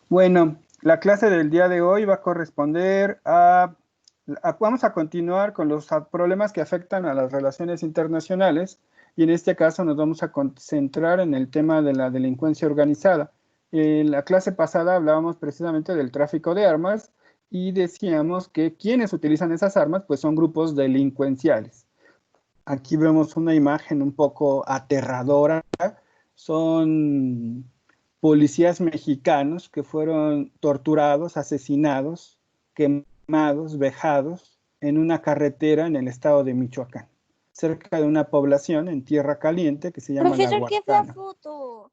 Bueno, la clase del día de hoy va a corresponder vamos a continuar con los problemas que afectan a las relaciones internacionales y en este caso nos vamos a concentrar en el tema de la delincuencia organizada. En la clase pasada hablábamos precisamente del tráfico de armas y decíamos que quienes utilizan esas armas pues son grupos delincuenciales. Aquí vemos una imagen un poco aterradora. Son policías mexicanos que fueron torturados, asesinados, quemados, vejados en una carretera en el estado de Michoacán, cerca de una población en Tierra Caliente que se llama La Profesor, qué fea Huarcana. foto.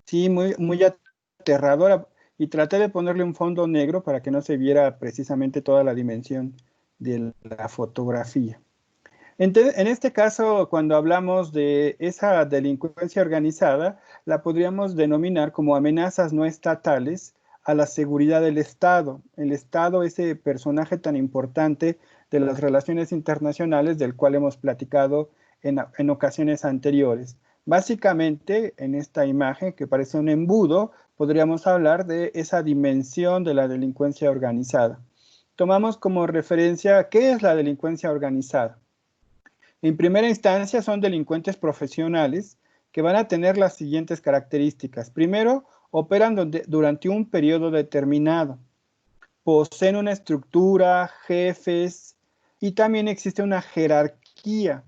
Sí, muy aterradora. Y traté de ponerle un fondo negro para que no se viera precisamente toda la dimensión de la fotografía. En este caso, cuando hablamos de esa delincuencia organizada, la podríamos denominar como amenazas no estatales a la seguridad del Estado. El Estado, ese personaje tan importante de las relaciones internacionales del cual hemos platicado en ocasiones anteriores. Básicamente, en esta imagen que parece un embudo, podríamos hablar de esa dimensión de la delincuencia organizada. Tomamos como referencia, ¿qué es la delincuencia organizada? En primera instancia son delincuentes profesionales que van a tener las siguientes características. Primero, operan durante un periodo determinado, poseen una estructura, jefes y también existe una jerarquía.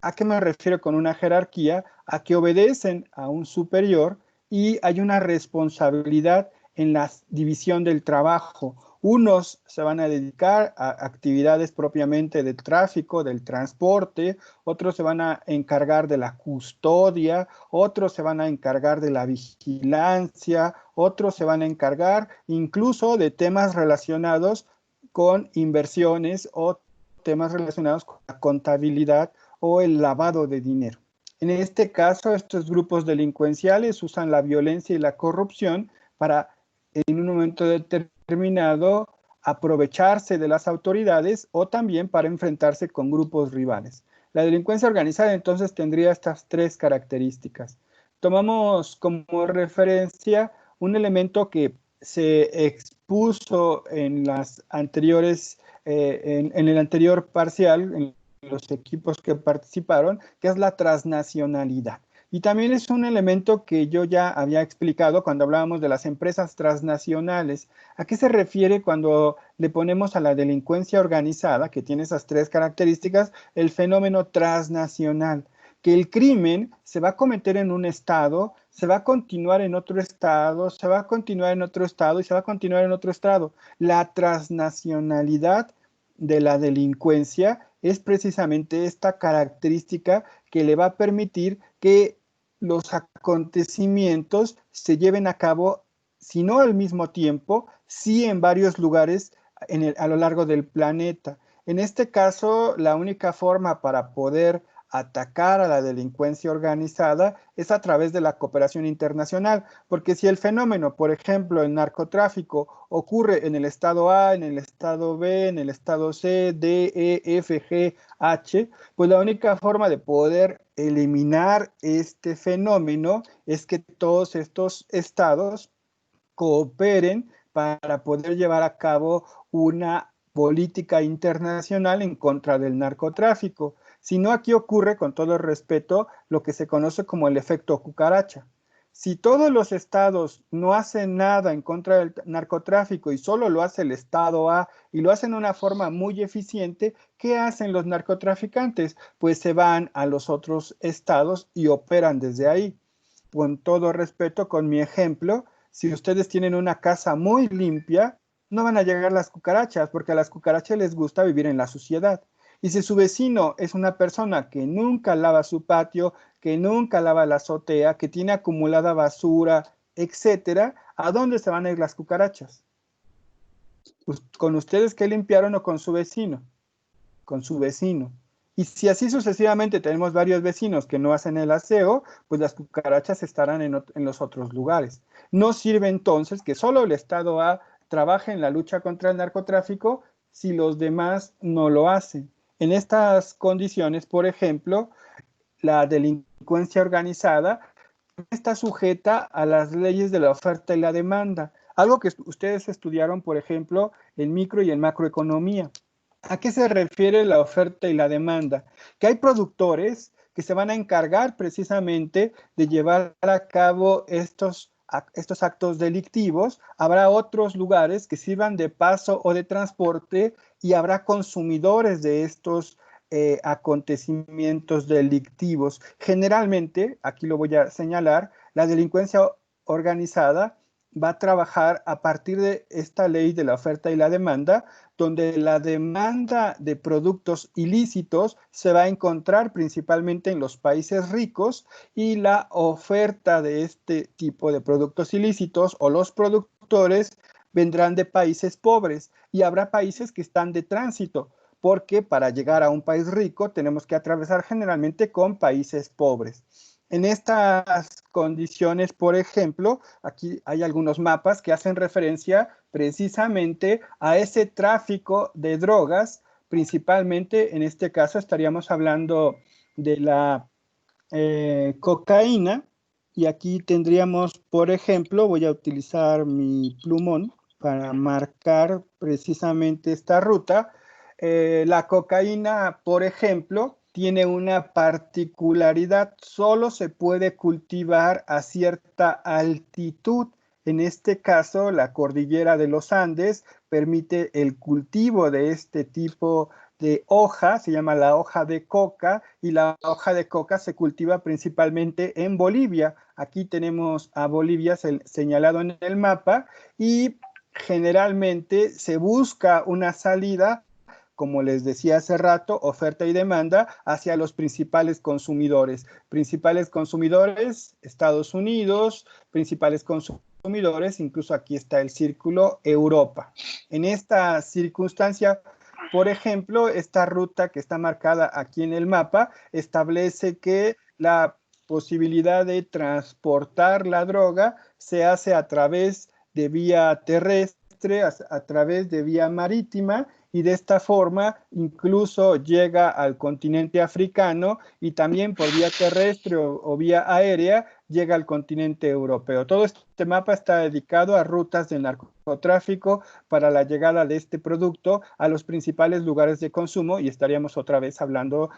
¿A qué me refiero con una jerarquía? A que obedecen a un superior y hay una responsabilidad en la división del trabajo. Unos se van a dedicar a actividades propiamente del tráfico, del transporte, otros se van a encargar de la custodia, otros se van a encargar de la vigilancia, otros se van a encargar incluso de temas relacionados con inversiones o temas relacionados con la contabilidad o el lavado de dinero. En este caso, estos grupos delincuenciales usan la violencia y la corrupción para, en un momento determinado, aprovecharse de las autoridades o también para enfrentarse con grupos rivales. La delincuencia organizada entonces tendría estas tres características. Tomamos como referencia un elemento que se expuso en las anteriores, en el anterior parcial, en los equipos que participaron, que es la transnacionalidad. Y también es un elemento que yo ya había explicado cuando hablábamos de las empresas transnacionales. ¿A qué se refiere cuando le ponemos a la delincuencia organizada, que tiene esas tres características, el fenómeno transnacional? Que el crimen se va a cometer en un estado, se va a continuar en otro estado, se va a continuar en otro estado y se va a continuar en otro estado. La transnacionalidad de la delincuencia es precisamente esta característica que le va a permitir que los acontecimientos se lleven a cabo, si no al mismo tiempo, sí en varios lugares a lo largo del planeta. En este caso, la única forma para poder atacar a la delincuencia organizada es a través de la cooperación internacional, porque si el fenómeno, por ejemplo, el narcotráfico, ocurre en el estado A, en el estado B, en el estado C, D, E, F, G, H, pues la única forma de poder eliminar este fenómeno es que todos estos estados cooperen para poder llevar a cabo una política internacional en contra del narcotráfico. Si no, aquí ocurre, con todo el respeto, lo que se conoce como el efecto cucaracha. Si todos los estados no hacen nada en contra del narcotráfico y solo lo hace el estado A y lo hacen de una forma muy eficiente, ¿qué hacen los narcotraficantes? Pues se van a los otros estados y operan desde ahí. Con todo respeto, con mi ejemplo, si ustedes tienen una casa muy limpia, no van a llegar las cucarachas, porque a las cucarachas les gusta vivir en la suciedad. Y si su vecino es una persona que nunca lava su patio, que nunca lava la azotea, que tiene acumulada basura, etcétera, ¿a dónde se van a ir las cucarachas? Pues, ¿con ustedes que limpiaron o con su vecino? Con su vecino. Y si así sucesivamente tenemos varios vecinos que no hacen el aseo, pues las cucarachas estarán en los otros lugares. No sirve entonces que solo el Estado A trabaje en la lucha contra el narcotráfico si los demás no lo hacen. En estas condiciones, por ejemplo, la delincuencia organizada está sujeta a las leyes de la oferta y la demanda, algo que ustedes estudiaron, por ejemplo, en micro y en macroeconomía. ¿A qué se refiere la oferta y la demanda? Que hay productores que se van a encargar precisamente de llevar a cabo estos actos delictivos. Habrá otros lugares que sirvan de paso o de transporte y habrá consumidores de estos acontecimientos delictivos. Generalmente, aquí lo voy a señalar, la delincuencia organizada va a trabajar a partir de esta ley de la oferta y la demanda, donde la demanda de productos ilícitos se va a encontrar principalmente en los países ricos y la oferta de este tipo de productos ilícitos o los productores vendrán de países pobres y habrá países que están de tránsito, porque para llegar a un país rico tenemos que atravesar generalmente con países pobres. En estas condiciones, por ejemplo, aquí hay algunos mapas que hacen referencia precisamente a ese tráfico de drogas, principalmente en este caso estaríamos hablando de la cocaína, y aquí tendríamos, por ejemplo, voy a utilizar mi plumón para marcar precisamente esta ruta. La cocaína, por ejemplo, tiene una particularidad, solo se puede cultivar a cierta altitud. En este caso, la cordillera de los Andes permite el cultivo de este tipo de hoja, se llama la hoja de coca, y la hoja de coca se cultiva principalmente en Bolivia. Aquí tenemos a Bolivia señalado en el mapa y generalmente se busca una salida, como les decía hace rato, oferta y demanda hacia los principales consumidores. Principales consumidores, Estados Unidos, principales consumidores, incluso aquí está el círculo, Europa. En esta circunstancia, por ejemplo, esta ruta que está marcada aquí en el mapa establece que la posibilidad de transportar la droga se hace a través de vía terrestre, a través de vía marítima, y de esta forma incluso llega al continente africano y también por vía terrestre o vía aérea llega al continente europeo. Todo este mapa está dedicado a rutas de narcotráfico para la llegada de este producto a los principales lugares de consumo, y estaríamos otra vez hablando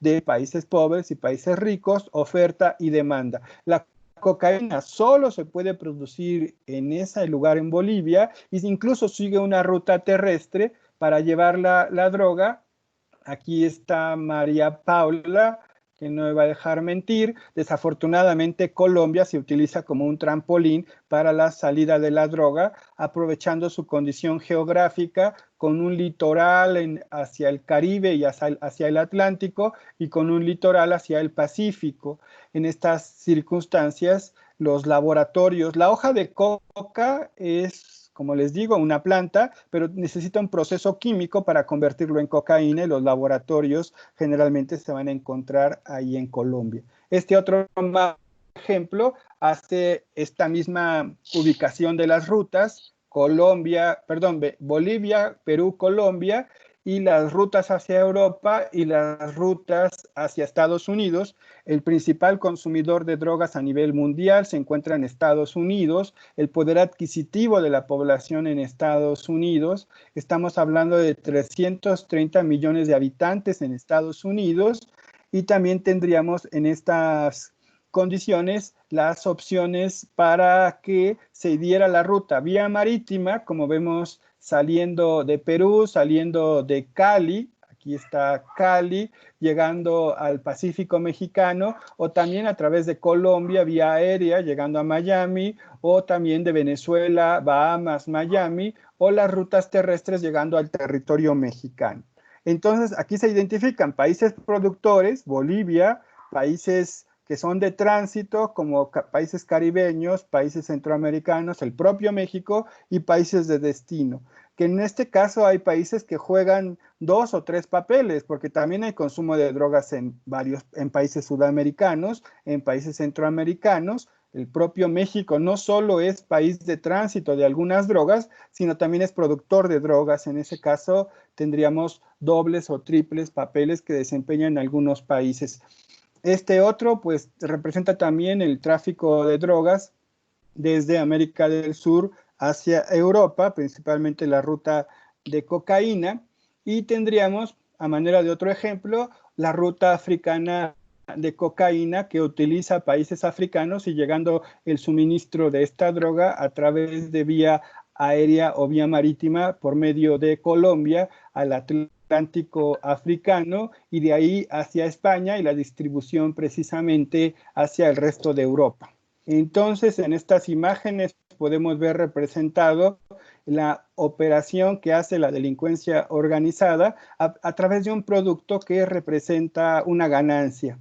de países pobres y países ricos, oferta y demanda. La cocaína solo se puede producir en ese lugar en Bolivia y incluso sigue una ruta terrestre para llevar la droga. Aquí está María Paula, que no me va a dejar mentir. Desafortunadamente, Colombia se utiliza como un trampolín para la salida de la droga, aprovechando su condición geográfica con un litoral hacia el Caribe y hacia el Atlántico y con un litoral hacia el Pacífico. En estas circunstancias, los laboratorios, la hoja de coca es, como les digo, una planta, pero necesita un proceso químico para convertirlo en cocaína, y los laboratorios generalmente se van a encontrar ahí en Colombia. Este otro ejemplo hace esta misma ubicación de las rutas, Bolivia, Perú, Colombia, y las rutas hacia Europa y las rutas hacia Estados Unidos. El principal consumidor de drogas a nivel mundial se encuentra en Estados Unidos. El poder adquisitivo de la población en Estados Unidos, estamos hablando de 330 millones de habitantes en Estados Unidos, y también tendríamos en estas condiciones las opciones para que se diera la ruta vía marítima, como vemos saliendo de Perú, saliendo de Cali, aquí está Cali, llegando al Pacífico mexicano, o también a través de Colombia, vía aérea, llegando a Miami, o también de Venezuela, Bahamas, Miami, o las rutas terrestres llegando al territorio mexicano. Entonces, aquí se identifican países productores, Bolivia, países que son de tránsito, como países caribeños, países centroamericanos, el propio México, y países de destino. Que en este caso hay países que juegan 2 o 3 papeles, porque también hay consumo de drogas en países sudamericanos, en países centroamericanos. El propio México no solo es país de tránsito de algunas drogas, sino también es productor de drogas. En ese caso tendríamos dobles o triples papeles que desempeñan algunos países. Este otro, pues, representa también el tráfico de drogas desde América del Sur hacia Europa, principalmente la ruta de cocaína, y tendríamos, a manera de otro ejemplo, la ruta africana de cocaína que utiliza países africanos y llegando el suministro de esta droga a través de vía aérea o vía marítima por medio de Colombia al Atlántico africano y de ahí hacia España y la distribución precisamente hacia el resto de Europa. Entonces, en estas imágenes podemos ver representado la operación que hace la delincuencia organizada a través de un producto que representa una ganancia.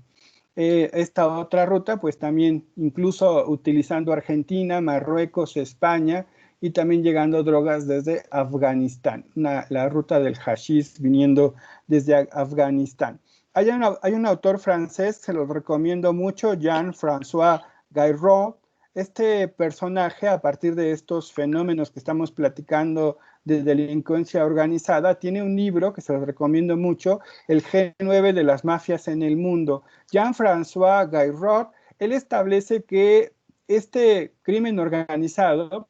Esta otra ruta, pues también incluso utilizando Argentina, Marruecos, España y también llegando drogas desde Afganistán, la ruta del hashish viniendo desde Afganistán. Hay un autor francés, se los recomiendo mucho, Jean-François Gayraud. Este personaje, a partir de estos fenómenos que estamos platicando de delincuencia organizada, tiene un libro que se los recomiendo mucho, El G9 de las mafias en el mundo. Jean-François Gayraud, él establece que este crimen organizado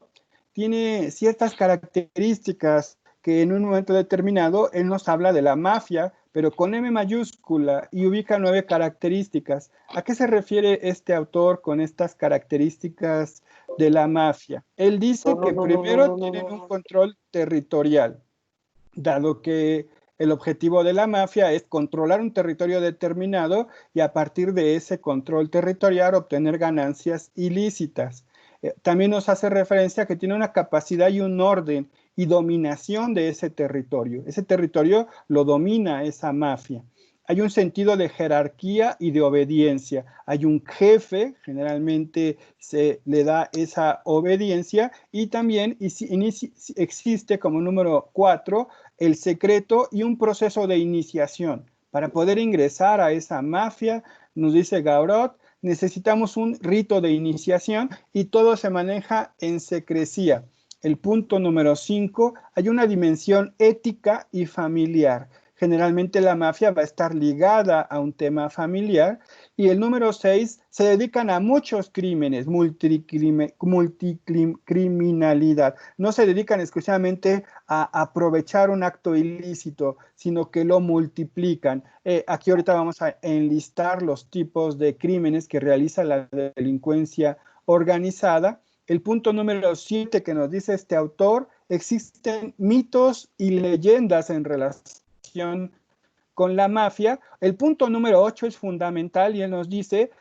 tiene ciertas características que en un momento determinado él nos habla de la mafia, pero con M mayúscula y ubica 9 características. ¿A qué se refiere este autor con estas características de la mafia? Él dice que primero tienen un control territorial, dado que el objetivo de la mafia es controlar un territorio determinado y a partir de ese control territorial obtener ganancias ilícitas. También nos hace referencia a que tiene una capacidad y un orden y dominación de ese territorio. Ese territorio lo domina esa mafia. Hay un sentido de jerarquía y de obediencia. Hay un jefe, generalmente se le da esa obediencia, y también existe como número 4 el secreto y un proceso de iniciación. Para poder ingresar a esa mafia, nos dice Gayraud, necesitamos un rito de iniciación y todo se maneja en secrecía. El punto número 5, hay una dimensión ética y familiar. Generalmente la mafia va a estar ligada a un tema familiar. Y el número 6, se dedican a muchos crímenes, multicriminalidad. No se dedican exclusivamente a aprovechar un acto ilícito, sino que lo multiplican. Aquí ahorita vamos a enlistar los tipos de crímenes que realiza la delincuencia organizada. El punto número 7 que nos dice este autor, existen mitos y leyendas en relación con la mafia. El punto número 8 es fundamental y él nos dice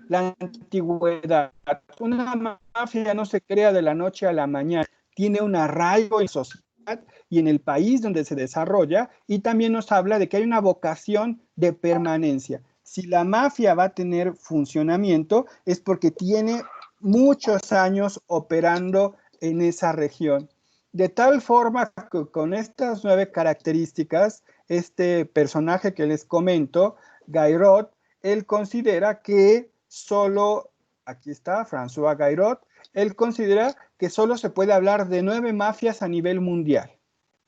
la antigüedad. Una mafia no se crea de la noche a la mañana, tiene un arraigo en la sociedad y en el país donde se desarrolla, y también nos habla de que hay una vocación de permanencia. Si la mafia va a tener funcionamiento es porque tiene muchos años operando en esa región. De tal forma que con estas 9 características, este personaje que les comento, Gayraud, él considera que solo, aquí está, François Gayraud, él considera que solo se puede hablar de 9 mafias a nivel mundial.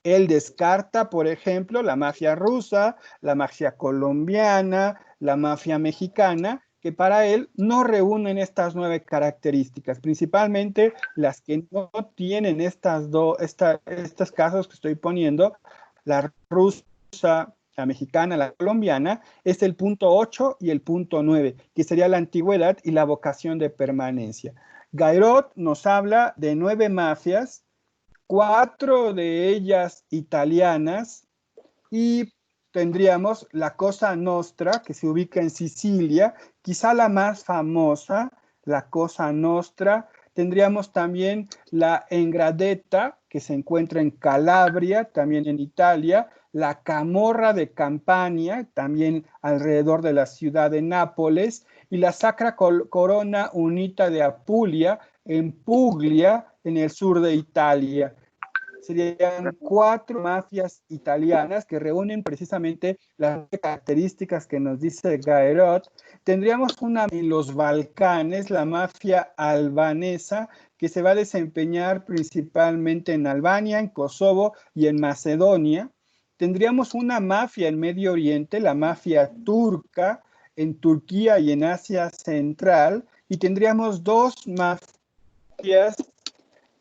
Él descarta, por ejemplo, la mafia rusa, la mafia colombiana, la mafia mexicana, que para él no reúnen estas 9 características, principalmente las que no tienen estos casos que estoy poniendo, la rusa, la mexicana, la colombiana, es el punto 8 y el punto 9, que sería la antigüedad y la vocación de permanencia. Gayraud nos habla de 9 mafias, 4 de ellas italianas, y tendríamos la Cosa Nostra, que se ubica en Sicilia, quizá la más famosa, la Cosa Nostra. Tendríamos también la Engradeta, que se encuentra en Calabria, también en Italia, la Camorra de Campania, también alrededor de la ciudad de Nápoles, y la Sacra Corona Unita de Apulia, en Puglia, en el sur de Italia. Serían 4 mafias italianas que reúnen precisamente las características que nos dice Gayraud. Tendríamos una en los Balcanes, la mafia albanesa, que se va a desempeñar principalmente en Albania, en Kosovo y en Macedonia. Tendríamos una mafia en Medio Oriente, la mafia turca, en Turquía y en Asia Central, y tendríamos dos mafias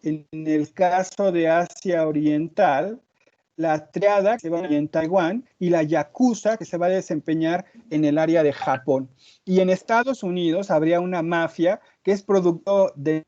en el caso de Asia Oriental, la triada que se va a en Taiwán y la yakuza que se va a desempeñar en el área de Japón. Y en Estados Unidos habría una mafia que es producto de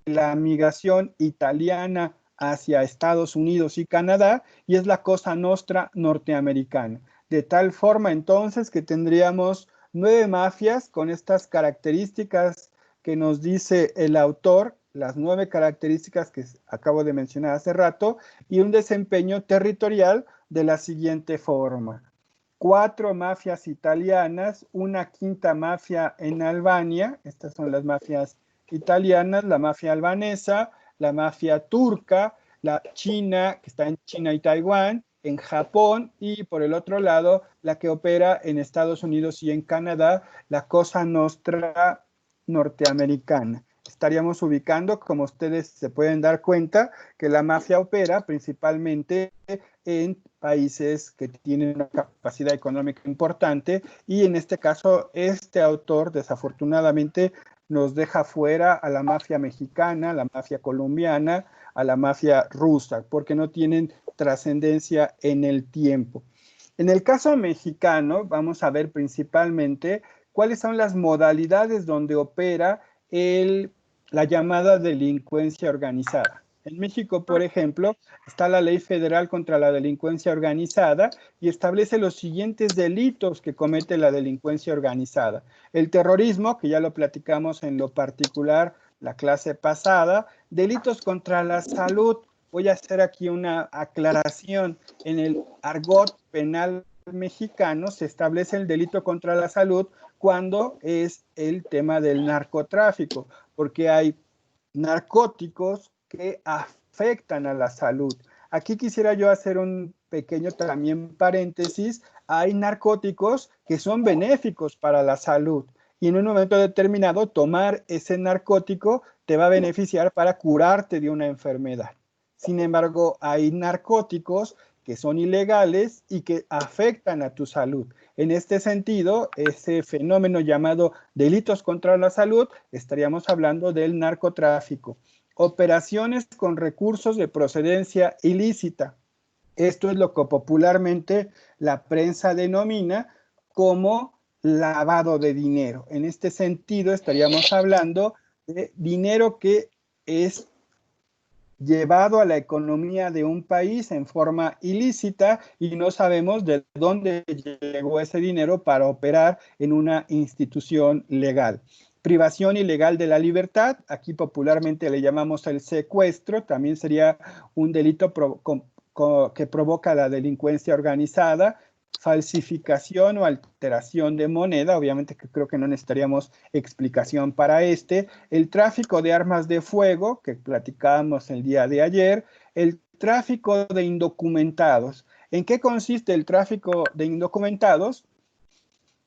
la migración italiana hacia Estados Unidos y Canadá, y es la Cosa Nostra norteamericana. De tal forma entonces que tendríamos 9 mafias con estas características que nos dice el autor, las 9 características que acabo de mencionar hace rato, y un desempeño territorial de la siguiente forma: 4 mafias italianas, una quinta mafia en Albania, estas son las mafias italianas, la mafia albanesa, la mafia turca, la china, que está en China y Taiwán, en Japón, y por el otro lado, la que opera en Estados Unidos y en Canadá, la Cosa Nostra norteamericana. Estaríamos ubicando, como ustedes se pueden dar cuenta, que la mafia opera principalmente en países que tienen una capacidad económica importante, y en este caso este autor desafortunadamente nos deja fuera a la mafia mexicana, a la mafia colombiana, a la mafia rusa, porque no tienen trascendencia en el tiempo. En el caso mexicano vamos a ver principalmente cuáles son las modalidades donde opera la llamada delincuencia organizada. En México, por ejemplo, está la Ley Federal contra la Delincuencia Organizada y establece los siguientes delitos que comete la delincuencia organizada. El terrorismo, que ya lo platicamos en lo particular la clase pasada. Delitos contra la salud. Voy a hacer aquí una aclaración. En el argot penal mexicano se establece el delito contra la salud cuando es el tema del narcotráfico, porque hay narcóticos que afectan a la salud. Aquí quisiera yo hacer un pequeño también paréntesis. Hay narcóticos que son benéficos para la salud, y en un momento determinado tomar ese narcótico te va a beneficiar para curarte de una enfermedad. Sin embargo, hay narcóticos que son ilegales y que afectan a tu salud. En este sentido, ese fenómeno llamado delitos contra la salud, estaríamos hablando del narcotráfico. Operaciones con recursos de procedencia ilícita. Esto es lo que popularmente la prensa denomina como lavado de dinero. En este sentido, estaríamos hablando de dinero que es llevado a la economía de un país en forma ilícita y no sabemos de dónde llegó ese dinero para operar en una institución legal. Privación ilegal de la libertad, aquí popularmente le llamamos el secuestro, también sería un delito que provoca la delincuencia organizada. Falsificación o alteración de moneda, obviamente que creo que no necesitaríamos explicación para este. El tráfico de armas de fuego, que platicábamos el día de ayer. El tráfico de indocumentados. ¿En qué consiste el tráfico de indocumentados?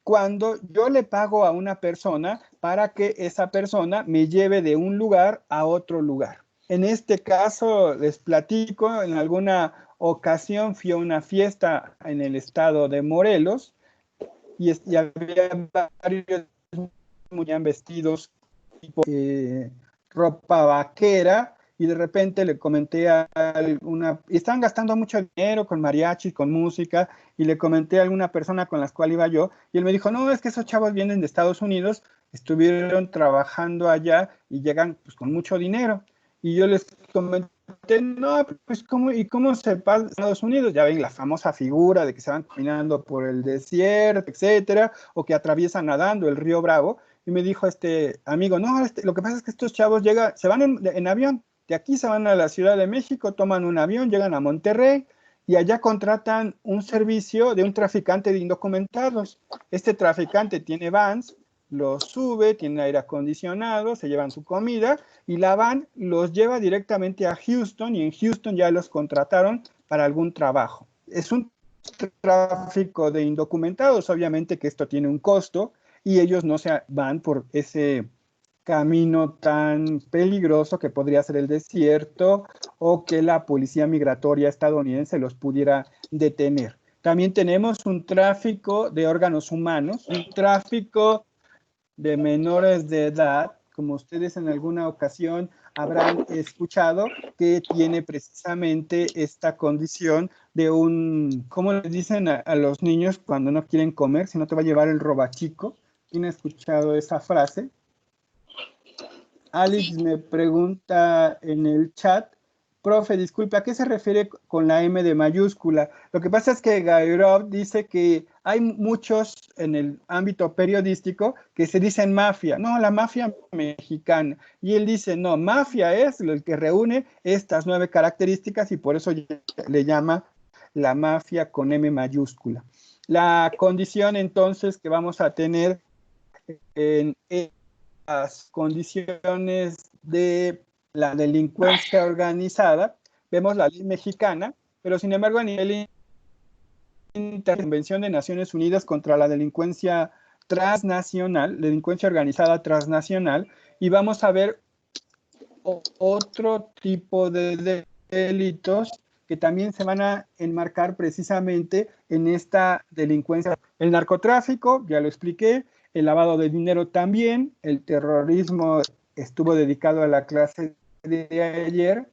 Cuando yo le pago a una persona para que esa persona me lleve de un lugar a otro lugar. En este caso, les platico, en alguna ocasión fui a una fiesta en el estado de Morelos y había varios muy bien vestidos, tipo ropa vaquera, y de repente le comenté a y estaban gastando mucho dinero con mariachi, con música, y le comenté a alguna persona con la cual iba yo, y él me dijo, no, es que esos chavos vienen de Estados Unidos, estuvieron trabajando allá y llegan pues con mucho dinero. Y yo les comenté, no, pues ¿cómo se pasa a Estados Unidos? Ya ven la famosa figura de que se van caminando por el desierto, etcétera, o que atraviesan nadando el río Bravo. Y me dijo este amigo, no, lo que pasa es que estos chavos se van en avión, de aquí se van a la Ciudad de México, toman un avión, llegan a Monterrey, y allá contratan un servicio de un traficante de indocumentados. Este traficante tiene vans, los sube, tiene aire acondicionado, se llevan su comida, y la van los lleva directamente a Houston, y en Houston ya los contrataron para algún trabajo. Es un tráfico de indocumentados, obviamente que esto tiene un costo, y ellos no se van por ese camino tan peligroso que podría ser el desierto, o que la policía migratoria estadounidense los pudiera detener. También tenemos un tráfico de órganos humanos, un tráfico de menores de edad, como ustedes en alguna ocasión habrán escuchado, que tiene precisamente esta condición de un, ¿cómo le dicen a los niños cuando no quieren comer? Si no te va a llevar el robachico. ¿Quién ha escuchado esa frase? Alex me pregunta en el chat, profe, disculpe, ¿a qué se refiere con la M de mayúscula? Lo que pasa es que Gairov dice que hay muchos en el ámbito periodístico que se dicen mafia. No, la mafia mexicana. Y él dice, no, mafia es el que reúne estas 9 características y por eso le llama la mafia con M mayúscula. La condición entonces que vamos a tener en las condiciones de la delincuencia organizada, vemos la ley mexicana, pero sin embargo a nivel Interconvención de Naciones Unidas contra la delincuencia transnacional, delincuencia organizada transnacional, y vamos a ver otro tipo de delitos que también se van a enmarcar precisamente en esta delincuencia. El narcotráfico, ya lo expliqué, el lavado de dinero también, el terrorismo estuvo dedicado a la clase de ayer,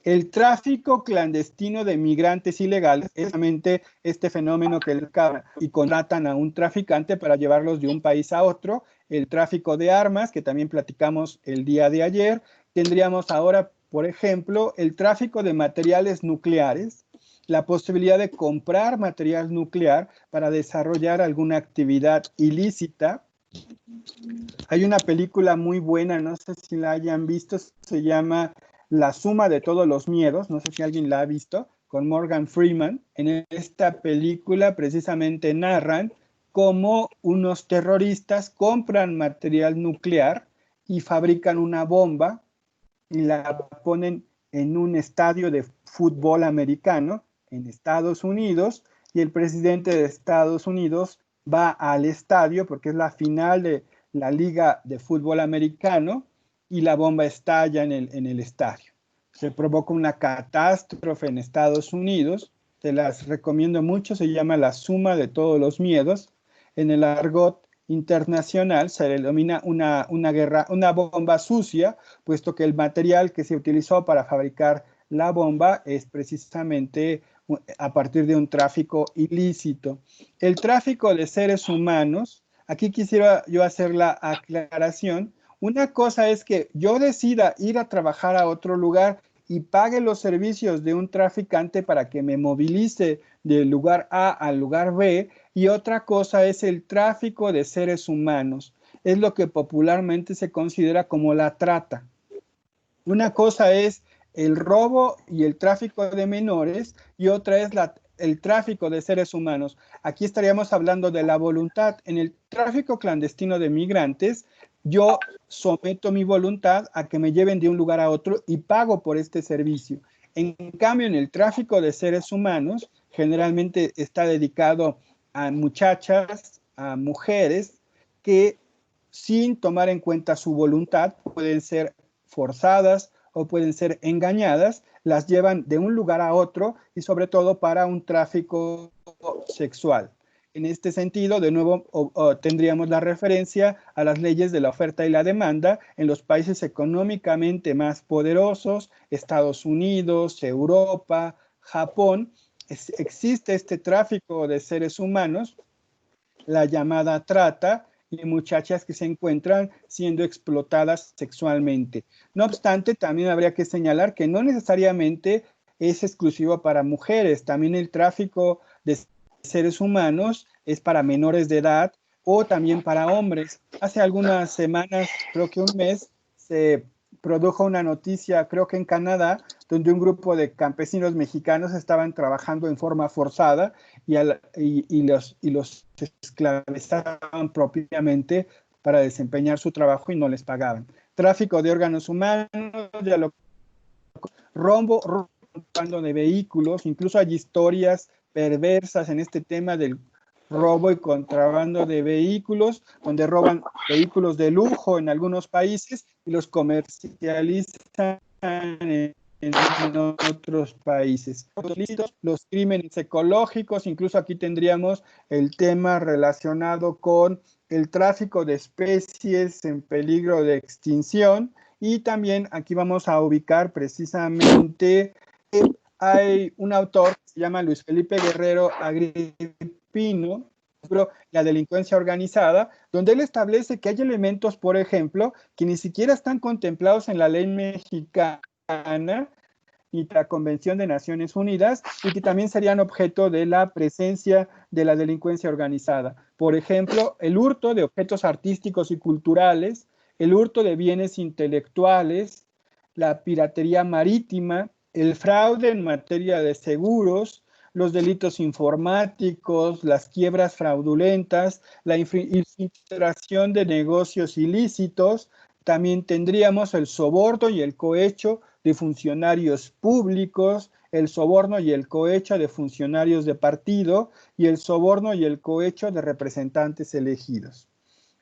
el tráfico clandestino de migrantes ilegales, es precisamente este fenómeno que y contratan a un traficante para llevarlos de un país a otro, el tráfico de armas, que también platicamos el día de ayer, tendríamos ahora, por ejemplo, el tráfico de materiales nucleares, la posibilidad de comprar material nuclear para desarrollar alguna actividad ilícita. Hay una película muy buena, no sé si la hayan visto, se llama La suma de todos los miedos, no sé si alguien la ha visto, con Morgan Freeman. En esta película precisamente narran cómo unos terroristas compran material nuclear y fabrican una bomba y la ponen en un estadio de fútbol americano en Estados Unidos, y el presidente de Estados Unidos va al estadio porque es la final de la Liga de Fútbol Americano y la bomba estalla en el estadio. Se provoca una catástrofe en Estados Unidos, te las recomiendo mucho, se llama La suma de todos los miedos. En el argot internacional se denomina una bomba sucia, puesto que el material que se utilizó para fabricar la bomba es precisamente a partir de un tráfico ilícito. El tráfico de seres humanos, aquí quisiera yo hacer la aclaración. Una cosa es que yo decida ir a trabajar a otro lugar y pague los servicios de un traficante para que me movilice del lugar A al lugar B, y otra cosa es el tráfico de seres humanos. Es lo que popularmente se considera como la trata. Una cosa es el robo y el tráfico de menores y otra es el tráfico de seres humanos. Aquí estaríamos hablando de la voluntad. En el tráfico clandestino de migrantes, yo someto mi voluntad a que me lleven de un lugar a otro y pago por este servicio. En cambio, en el tráfico de seres humanos, generalmente está dedicado a muchachas, a mujeres que sin tomar en cuenta su voluntad pueden ser forzadas o pueden ser engañadas, las llevan de un lugar a otro y sobre todo para un tráfico sexual. En este sentido, de nuevo, tendríamos la referencia a las leyes de la oferta y la demanda en los países económicamente más poderosos, Estados Unidos, Europa, Japón. Existe este tráfico de seres humanos, la llamada trata, y muchachas que se encuentran siendo explotadas sexualmente. No obstante, también habría que señalar que no necesariamente es exclusivo para mujeres, también el tráfico de seres humanos es para menores de edad o también para hombres. Hace algunas semanas, creo que un mes, se produjo una noticia, creo que en Canadá, donde un grupo de campesinos mexicanos estaban trabajando en forma forzada y los esclavizaban propiamente para desempeñar su trabajo y no les pagaban. Tráfico de órganos humanos, rombo de vehículos, incluso hay historias perversas en este tema del robo y contrabando de vehículos, donde roban vehículos de lujo en algunos países y los comercializan en en otros países. Los crímenes ecológicos, incluso aquí tendríamos el tema relacionado con el tráfico de especies en peligro de extinción, y también aquí vamos a ubicar precisamente, hay un autor que se llama Luis Felipe Guerrero Agripino, La delincuencia organizada, donde él establece que hay elementos, por ejemplo, que ni siquiera están contemplados en la ley mexicana y la Convención de Naciones Unidas, y que también serían objeto de la presencia de la delincuencia organizada. Por ejemplo, el hurto de objetos artísticos y culturales, el hurto de bienes intelectuales, la piratería marítima, el fraude en materia de seguros, los delitos informáticos, las quiebras fraudulentas, la infiltración de negocios ilícitos. También tendríamos el soborno y el cohecho de funcionarios públicos, el soborno y el cohecho de funcionarios de partido y el soborno y el cohecho de representantes elegidos.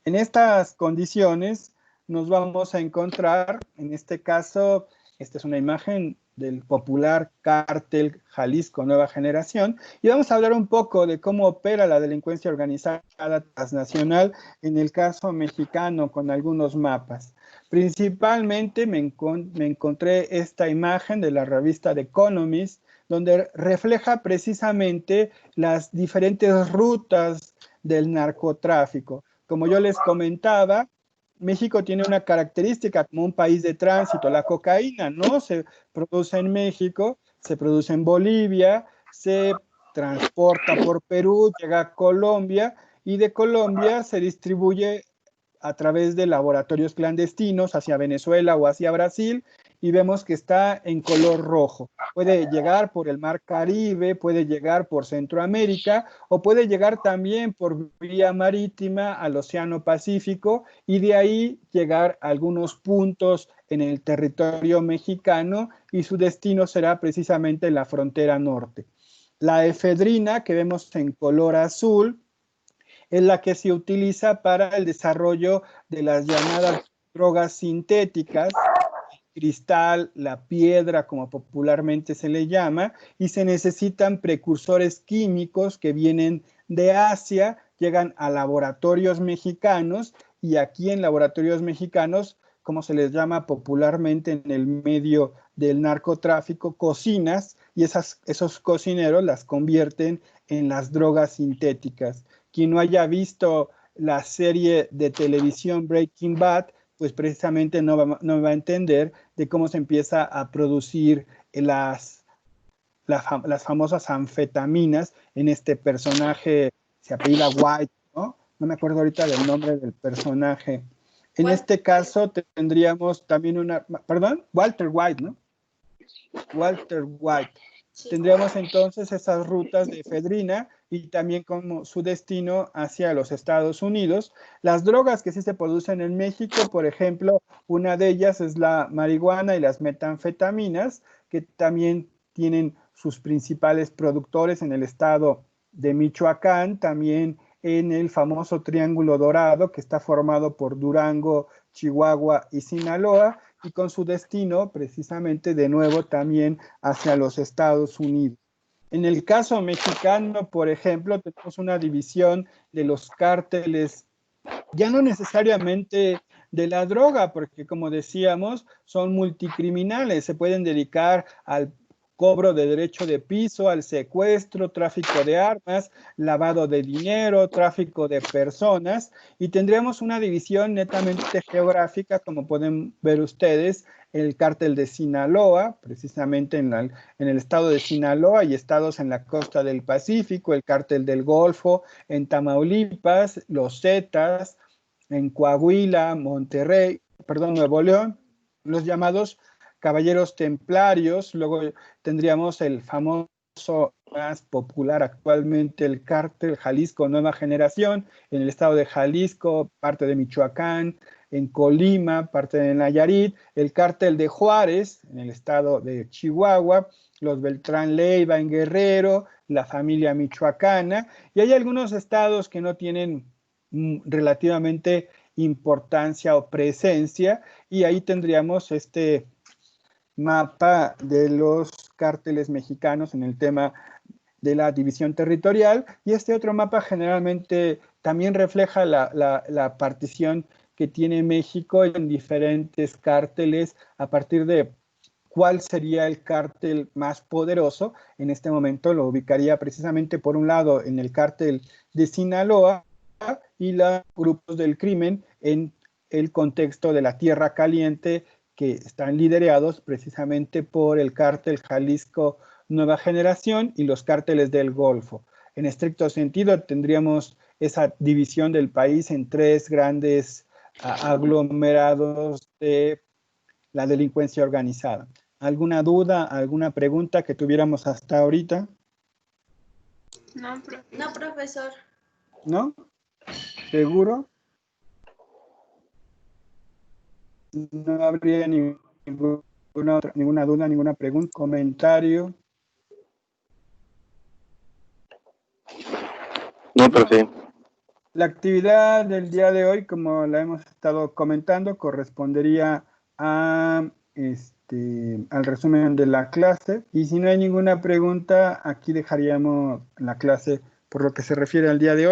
En estas condiciones nos vamos a encontrar, en este caso, esta es una imagen del popular cártel Jalisco Nueva Generación, y vamos a hablar un poco de cómo opera la delincuencia organizada transnacional en el caso mexicano con algunos mapas. Principalmente me encontré esta imagen de la revista The Economist, donde refleja precisamente las diferentes rutas del narcotráfico. Como yo les comentaba, México tiene una característica como un país de tránsito. La cocaína no se produce en México, se produce en Bolivia, se transporta por Perú, llega a Colombia, y de Colombia se distribuye a través de laboratorios clandestinos hacia Venezuela o hacia Brasil, y vemos que está en color rojo. Puede llegar por el Mar Caribe, puede llegar por Centroamérica, o puede llegar también por vía marítima al Océano Pacífico, y de ahí llegar a algunos puntos en el territorio mexicano, y su destino será precisamente la frontera norte. La efedrina, que vemos en color azul, es la que se utiliza para el desarrollo de las llamadas drogas sintéticas, cristal, la piedra, como popularmente se le llama, y se necesitan precursores químicos que vienen de Asia, llegan a laboratorios mexicanos, y aquí en laboratorios mexicanos, como se les llama popularmente en el medio del narcotráfico, cocinas, y esos cocineros las convierten en las drogas sintéticas. Quien no haya visto la serie de televisión Breaking Bad, pues precisamente no va a entender de cómo se empieza a producir las famosas anfetaminas en este personaje, se apellida White, ¿no? No me acuerdo ahorita del nombre del personaje. En este caso tendríamos también Walter White, ¿no? Walter White. Tendríamos entonces esas rutas de efedrina y también como su destino hacia los Estados Unidos. Las drogas que sí se producen en México, por ejemplo, una de ellas es la marihuana y las metanfetaminas, que también tienen sus principales productores en el estado de Michoacán, también en el famoso Triángulo Dorado, que está formado por Durango, Chihuahua y Sinaloa, y con su destino precisamente de nuevo también hacia los Estados Unidos. En el caso mexicano, por ejemplo, tenemos una división de los cárteles, ya no necesariamente de la droga, porque como decíamos, son multicriminales, se pueden dedicar al cobro de derecho de piso, al secuestro, tráfico de armas, lavado de dinero, tráfico de personas, y tendríamos una división netamente geográfica, como pueden ver ustedes, el cártel de Sinaloa, precisamente en el estado de Sinaloa y estados en la costa del Pacífico, el cártel del Golfo, en Tamaulipas, los Zetas, en Coahuila, Nuevo León, los llamados caballeros templarios. Luego tendríamos el famoso, más popular actualmente, el cártel Jalisco Nueva Generación, en el estado de Jalisco, parte de Michoacán, en Colima, parte de Nayarit, el cártel de Juárez, en el estado de Chihuahua, los Beltrán Leiva en Guerrero, la familia michoacana, y hay algunos estados que no tienen relativamente importancia o presencia, y ahí tendríamos mapa de los cárteles mexicanos en el tema de la división territorial, y este otro mapa generalmente también refleja la partición que tiene México en diferentes cárteles a partir de cuál sería el cártel más poderoso. En este momento lo ubicaría precisamente por un lado en el cártel de Sinaloa y los grupos del crimen en el contexto de la Tierra Caliente, que están liderados precisamente por el cártel Jalisco Nueva Generación y los cárteles del Golfo. En estricto sentido, tendríamos esa división del país en tres grandes aglomerados de la delincuencia organizada. ¿Alguna duda, alguna pregunta que tuviéramos hasta ahorita? No, profesor. ¿No? ¿Seguro? No habría ninguna duda, ninguna pregunta, comentario. No, profe. La actividad del día de hoy, como la hemos estado comentando, correspondería a al resumen de la clase. Y si no hay ninguna pregunta, aquí dejaríamos la clase por lo que se refiere al día de hoy.